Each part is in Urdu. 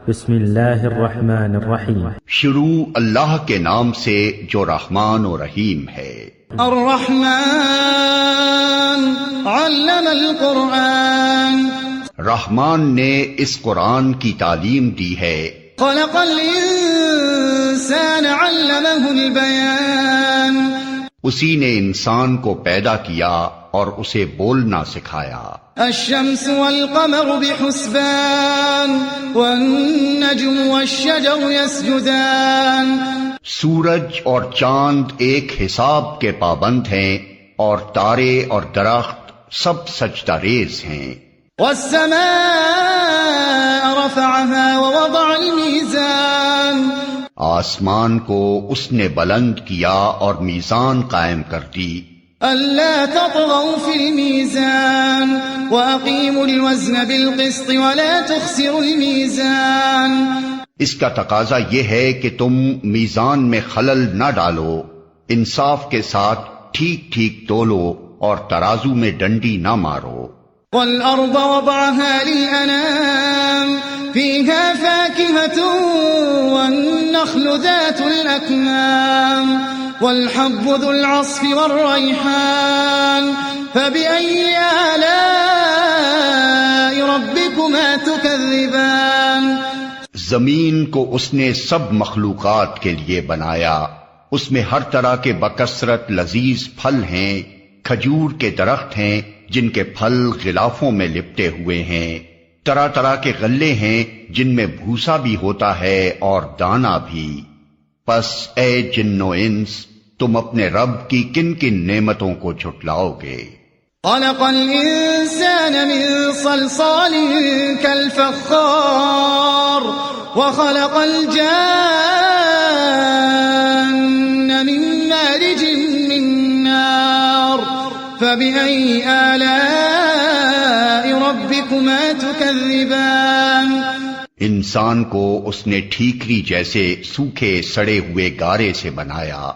بسم اللہ الرحمن الرحیم۔ شروع اللہ کے نام سے جو رحمان و رحیم ہے۔ الرحمن علم القرآن، رحمان نے اس قرآن کی تعلیم دی ہے۔ خلق الانسان علمہ البیان، اسی نے انسان کو پیدا کیا اور اسے بولنا سکھایا۔ الشمس والقمر بحسبان، والنجم والشجر يسجدان، سورج اور چاند ایک حساب کے پابند ہیں اور تارے اور درخت سب سجدہ ریز ہیں۔ والسماء رفعها ووضع الميزان، آسمان کو اس نے بلند کیا اور میزان قائم کر دی۔ ألا تطغوا في الميزان وأقيموا الوزن بالقسط ولا تخسروا الميزان، اس کا تقاضا یہ ہے کہ تم میزان میں خلل نہ ڈالو، انصاف کے ساتھ ٹھیک ٹھیک تولو اور ترازو میں ڈنڈی نہ مارو۔ والأرض وضعها للأنام، فيها فاكهة والنخل ذات الأكمام، والحب ذو العصف والريحان، فبأي آلاء ربكما تكذبان، زمین کو اس نے سب مخلوقات کے لیے بنایا، اس میں ہر طرح کے بکثرت لذیذ پھل ہیں، کھجور کے درخت ہیں جن کے پھل غلافوں میں لپٹے ہوئے ہیں، طرح طرح کے غلے ہیں جن میں بھوسا بھی ہوتا ہے اور دانا بھی۔ پس اے جن و انس، تم اپنے رب کی کن کن نعمتوں کو جھٹلاؤ گے؟ خلق الإنسان من صلصال كالفخار، وخلق الجان من مارج من نار، فبأي آلاء ربكما تكذبان، انسان کو اس نے ٹھیکری جیسے سوکھے سڑے ہوئے گارے سے بنایا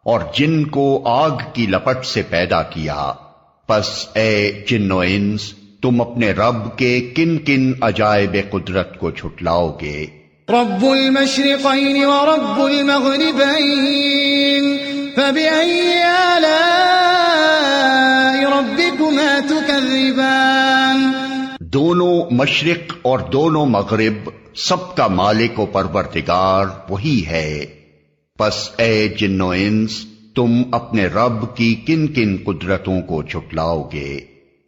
اور جن کو آگ کی لپٹ سے پیدا کیا۔ پس اے جن و انس، تم اپنے رب کے کن کن عجائب قدرت کو جھٹلاؤ گے؟ رب المشرقين ورب المغربين، فبأي آلاء ربكما تكذبان، دونوں مشرق اور دونوں مغرب سب کا مالک و پروردگار وہی ہے۔ پس اے جن و انس، تم اپنے رب کی کن کن قدرتوں کو جھٹلاؤ گے؟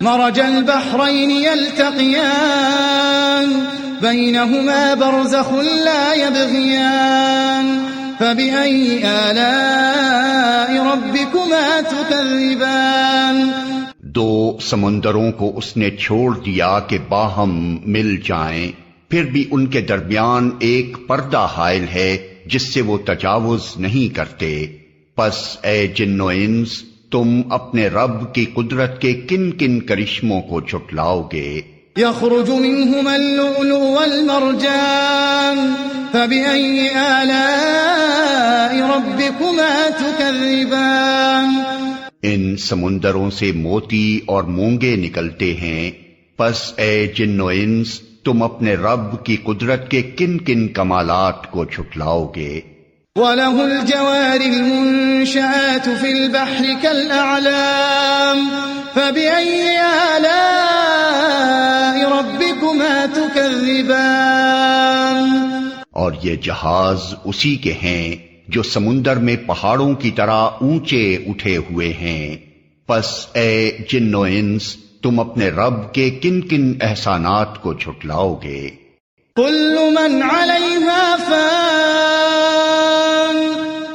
مرج البحرين يلتقيان، بينهما برزخ لا يبغيان، فبأي آلاء ربكما تكذبان، دو سمندروں کو اس نے چھوڑ دیا کہ باہم مل جائیں، پھر بھی ان کے درمیان ایک پردہ حائل ہے جس سے وہ تجاوز نہیں کرتے۔ پس اے جن و انس، تم اپنے رب کی قدرت کے کن کن کرشموں کو جھٹلاؤ گے؟ يخرج منهما اللؤلؤ والمرجان، فبأي آلاء ربكما تكذبان، ان سمندروں سے موتی اور مونگے نکلتے ہیں۔ پس اے جن و انس، تم اپنے رب کی قدرت کے کن کن کمالات کو جھٹلاؤ گے؟ وَلَهُ الْجَوَارِ الْمُنشَآتُ فِي الْبَحْرِ كَالْأَعْلَامِ، فَبِأَيِّ آلَاءِ رَبِّكُمَا تُكَذِّبَانِ، اور یہ جہاز اسی کے ہیں جو سمندر میں پہاڑوں کی طرح اونچے اٹھے ہوئے ہیں۔ پس اے جن و انس، تم اپنے رب کے کن کن احسانات کو جھٹلاؤ گے؟ كُلُّ مَنْ عَلَيْهَا فَانٍ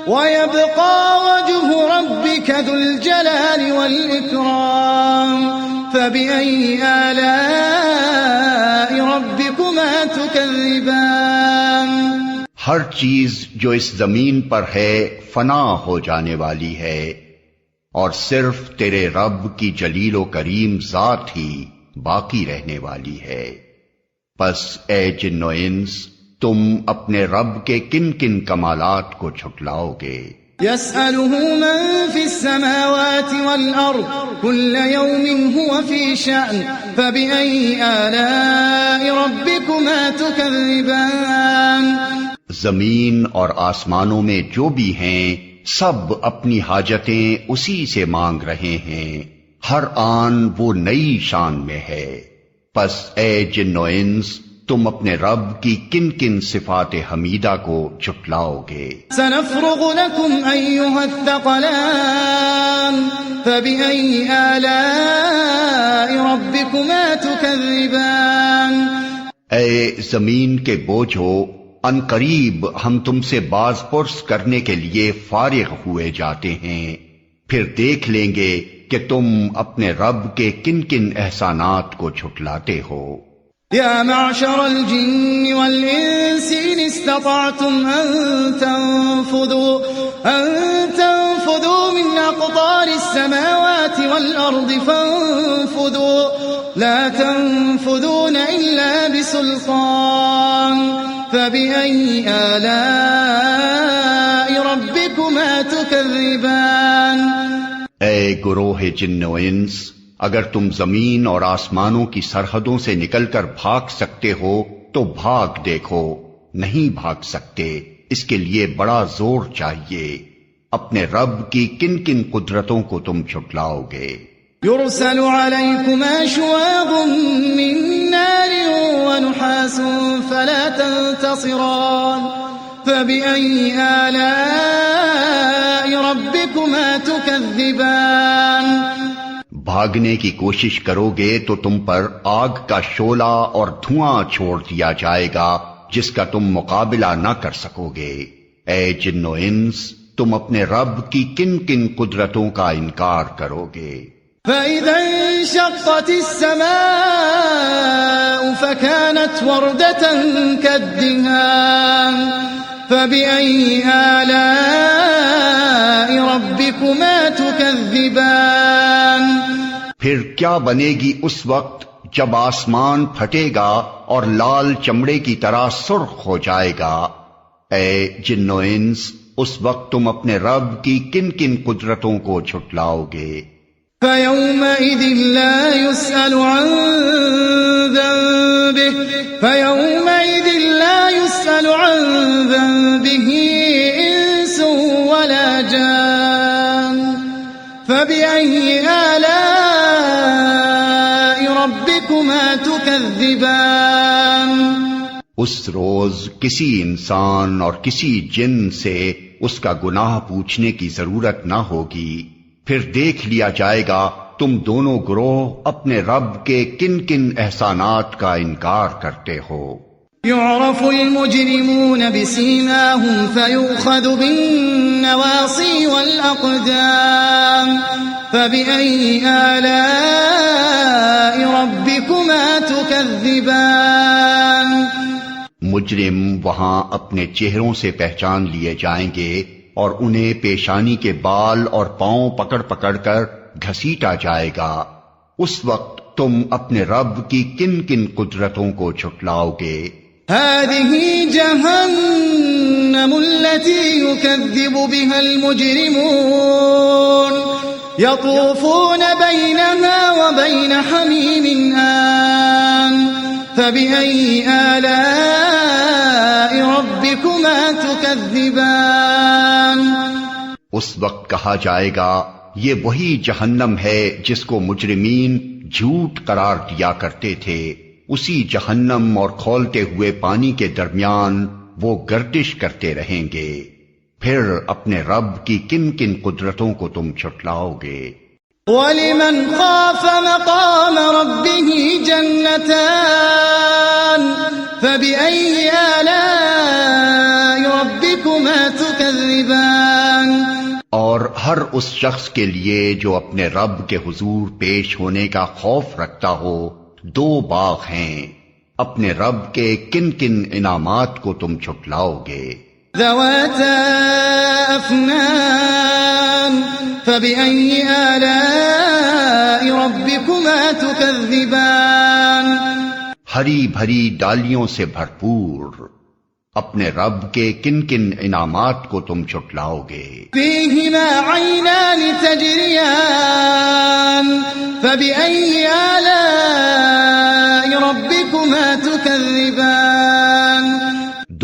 وَيَبْقَى وَجْهُ رَبِّكَ ذُو الْجَلَالِ وَالْإِكْرَامِ، فَبِأَيِّ آلَاءِ رَبِّكُمَا تُكَذِّبَانِ، ہر چیز جو اس زمین پر ہے فنا ہو جانے والی ہے، اور صرف تیرے رب کی جلیل و کریم ذات ہی باقی رہنے والی ہے۔ پس اے جن و انس، تم اپنے رب کے کن کن کمالات کو جھٹلاؤ گے؟ يسأله من في السماوات والأرض كل يوم هو في شأن فبأي آلاء ربكما تكذبان زمین اور آسمانوں میں جو بھی ہیں سب اپنی حاجتیں اسی سے مانگ رہے ہیں، ہر آن وہ نئی شان میں ہے۔ پس اے جن و انس تم اپنے رب کی کن کن صفات حمیدہ کو جھٹلاؤ گے؟ سنفرغ لكم أيها الثقلان فبأي آلاء ربكما تكذبان اے زمین کے بوجھو، ان قریب ہم تم سے باز پرس کرنے کے لیے فارغ ہوئے جاتے ہیں، پھر دیکھ لیں گے کہ تم اپنے رب کے کن کن احسانات کو جھٹلاتے ہو۔ يا معشر الجن والإنس إن استطعتم أن تنفذوا من أقطار السماوات والأرض فانفذوا لا تنفذون إلا بسلطان فبأي آلاء ربكما تكذبان اے گروہ جن و انس، اگر تم زمین اور آسمانوں کی سرحدوں سے نکل کر بھاگ سکتے ہو تو بھاگ دیکھو، نہیں بھاگ سکتے، اس کے لیے بڑا زور چاہیے۔ اپنے رب کی کن کن قدرتوں کو تم جھٹلاؤ گے؟ يرسل عليكما شواظ من نار ونحاس فلا تنتصران فبأي آلاء ربكما تكذبان بھاگنے کی کوشش کرو گے تو تم پر آگ کا شعلہ اور دھواں چھوڑ دیا جائے گا جس کا تم مقابلہ نہ کر سکو گے۔ اے جن و انس تم اپنے رب کی کن کن قدرتوں کا انکار کرو گے؟ فَإِذَا انشَقَّتِ السَّمَاءُ فَكَانَتْ وَرْدَةً كَالدِّهَانِ فَبِأَيِّ آلَاءِ رَبِّكُمَا تُكَذِّبَانِ پھر کیا بنے گی اس وقت جب آسمان پھٹے گا اور لال چمڑے کی طرح سرخ ہو جائے گا؟ اے جن و انس اس وقت تم اپنے رب کی کن کن قدرتوں کو جھٹلاؤ گے؟ فَيَوْمَئِذٍ لَا يُسْأَلُ عَن ذَنبِهِ إِنسٌ وَلَا جَانٌ فَبِأَيِّ آلَاءِ رَبِّكُمَا تُكَذِّبَانِ اس روز کسی انسان اور کسی جن سے اس کا گناہ پوچھنے کی ضرورت نہ ہوگی، پھر دیکھ لیا جائے گا تم دونوں گروہ اپنے رب کے کن کن احسانات کا انکار کرتے ہو۔ يعرف المجرمون بسيماهم فيؤخذ بالنواصي والأقدام فبأي آلاء ربكما تكذبان مجرم وہاں اپنے چہروں سے پہچان لیے جائیں گے اور انہیں پیشانی کے بال اور پاؤں پکڑ پکڑ کر گھسیٹا جائے گا۔ اس وقت تم اپنے رب کی کن کن قدرتوں کو جھٹلاؤ گے؟ هذه جهنم التي يكذب بها المجرمون يطوفون بينها وبين حميم آن فبأي آلاء ربكما تكذبان اس وقت کہا جائے گا یہ وہی جہنم ہے جس کو مجرمین جھوٹ قرار دیا کرتے تھے، اسی جہنم اور کھولتے ہوئے پانی کے درمیان وہ گردش کرتے رہیں گے۔ پھر اپنے رب کی کن کن قدرتوں کو تم جھٹلاؤ گے؟ وَلِمَنْ خَافَ مَقَامَ رَبِّهِ جَنَّتَانِ فَبِأَيِّ آلَاءِ رَبِّكُمَا تُكَذِّبَانِ اور ہر اس شخص کے لیے جو اپنے رب کے حضور پیش ہونے کا خوف رکھتا ہو دو باغ ہیں، اپنے رب کے کن کن انعامات کو تم جھٹلاؤ گے؟ ذواتا افنان فبأي آلاء ربكما تكذبان ہری بھری ڈالیوں سے بھرپور، اپنے رب کے کن کن انعامات کو تم چھٹلاؤ گے؟ فيهما عينان تجريان فبأي آلاء ربكما تكذبان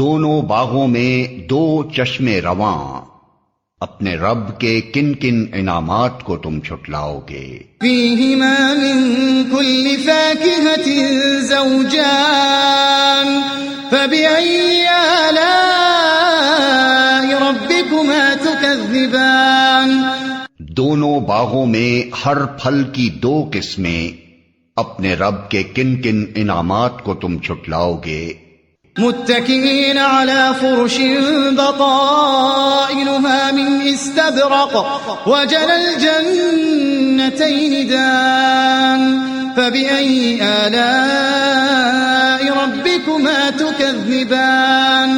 دونوں باغوں میں دو چشمے رواں، اپنے رب کے کن کن انعامات کو تم چھٹلاؤ گے؟ فيهما من كل فاكهة زوجان فبأي آلاء ربكما تكذبان دونوں باغوں میں ہر پھل کی دو قسمیں، اپنے رب کے کن کن انعامات کو تم چھٹلاؤ گے؟ متكئين على فرش بطائنها من استبرق وجنى الجنتين دان فبأي آلاء ربكما تكذبان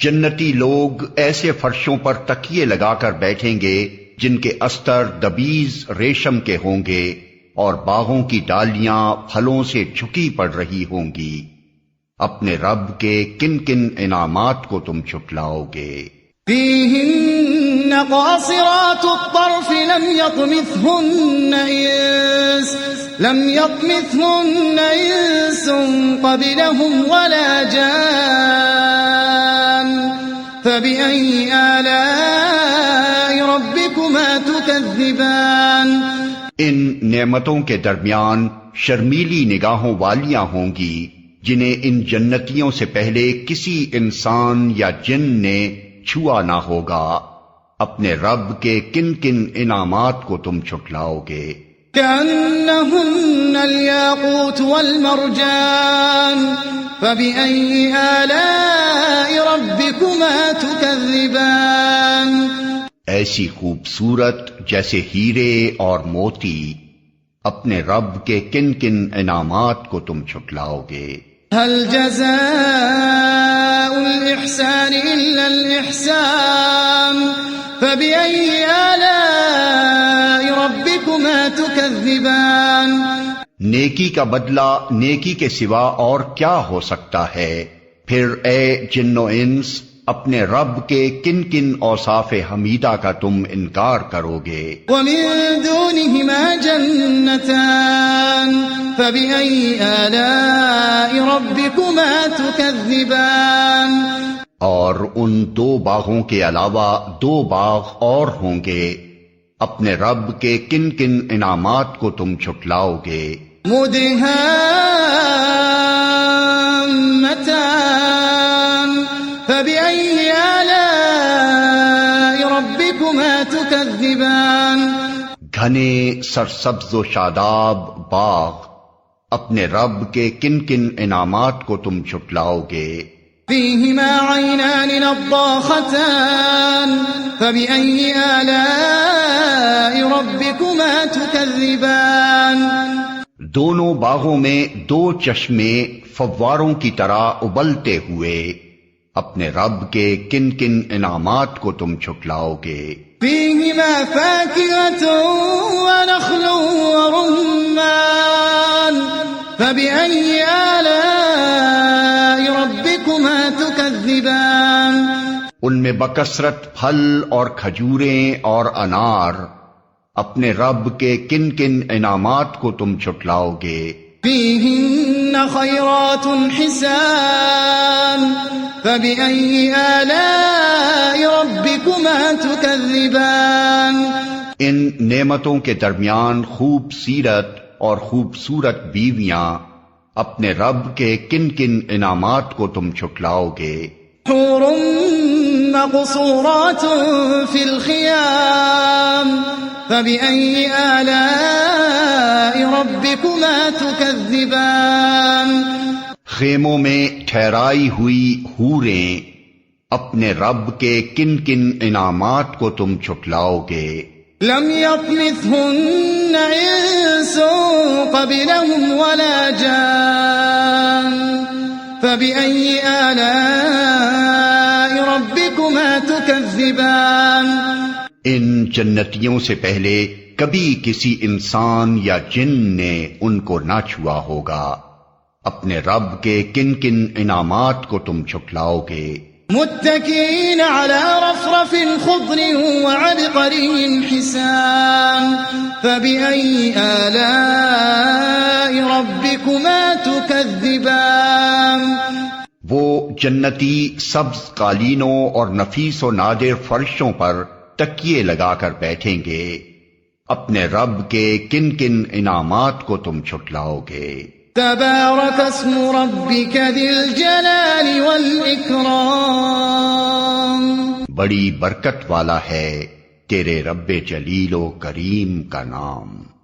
جنتی لوگ ایسے فرشوں پر تکیے لگا کر بیٹھیں گے جن کے استر دبیز ریشم کے ہوں گے اور باغوں کی ڈالیاں پھلوں سے جھکی پڑ رہی ہوں گی، اپنے رب کے کن کن انعامات کو تم چھٹلاؤ گے؟ فيهن قاصرات الطرف لم يطمثهن إنس قبلهم ولا جان فبأي آلاء ربكما تكذبان ان نعمتوں کے درمیان شرمیلی نگاہوں والیاں ہوں گی جنہیں ان جنتیوں سے پہلے کسی انسان یا جن نے چھوا نہ ہوگا، اپنے رب کے کن کن انعامات کو تم چھٹلاؤ گے؟ كأنهن الياقوت والمرجان فبأي آلاء ربكما تكذبان ایسی خوبصورت جیسے ہیرے اور موتی، اپنے رب کے کن کن انعامات کو تم چھٹلاؤ گے؟ هل جزاء الإحسان إلا الإحسان فبأي آلاء ربكما تكذبان نیکی کا بدلہ نیکی کے سوا اور کیا ہو سکتا ہے؟ پھر اے جن و انس، اپنے رب کے کن کن اوصاف حمیدہ کا تم انکار کرو گے؟ ومن دونهما جنتان فبأي آلاء ربكما تكذبان اور ان دو باغوں کے علاوہ دو باغ اور ہوں گے، اپنے رب کے کن کن انعامات کو تم چھٹلاؤ گے؟ مدهامتان فبأي آلاء ربكما تكذبان گھنے سرسبز و شاداب باغ، اپنے رب کے کن کن انعامات کو تم چھٹلاؤ گے؟ فيهما عينان نضاختان فبأي آلاء ربكما تكذبان دونوں باغوں میں دو چشمے فواروں کی طرح ابلتے ہوئے، اپنے رب کے کن کن انعامات کو تم چھٹلاؤ گے؟ فيهما فاكهة ونخل ورمان فبأي آلاء ربكما تكذبان ان میں بکثرت پھل اور کھجوریں اور انار، اپنے رب کے کن کن انعامات کو تم چھٹلاؤ گے؟ فيهن خيرات حسان فبأي آلاء ربكما تكذبان ان نعمتوں کے درمیان خوب سیرت اور خوبصورت بیویاں، اپنے رب کے کن کن انعامات کو تم چھٹلاؤ گے؟ حور مقصورات في الخيام فبأي آلاء ربكما تكذبان خیموں میں ٹھہرائی ہوئی حوریں، اپنے رب کے کن کن انعامات کو تم چھٹلاؤ گے؟ لم يطمثهن إنس قبلهم ولا جان فبأي آلاء ربكما تكذبان ان جنتیوں سے پہلے کبھی کسی انسان یا جن نے ان کو نہ چھوا ہوگا، اپنے رب کے کن کن انعامات کو تم جھٹلاؤ گے؟ متكئين على رفرف خضر وعبقري حسان فبأي آلاء ربكما تكذبان؟ وہ جنتی سبز قالینوں اور نفیس و نادر فرشوں پر تکیے لگا کر بیٹھیں گے، اپنے رب کے کن کن انعامات کو تم جھٹلاؤ گے؟ تبارك اسم ربك ذي الجلال والإكرام، بڑی برکت والا ہے تیرے رب جلیل و کریم کا نام۔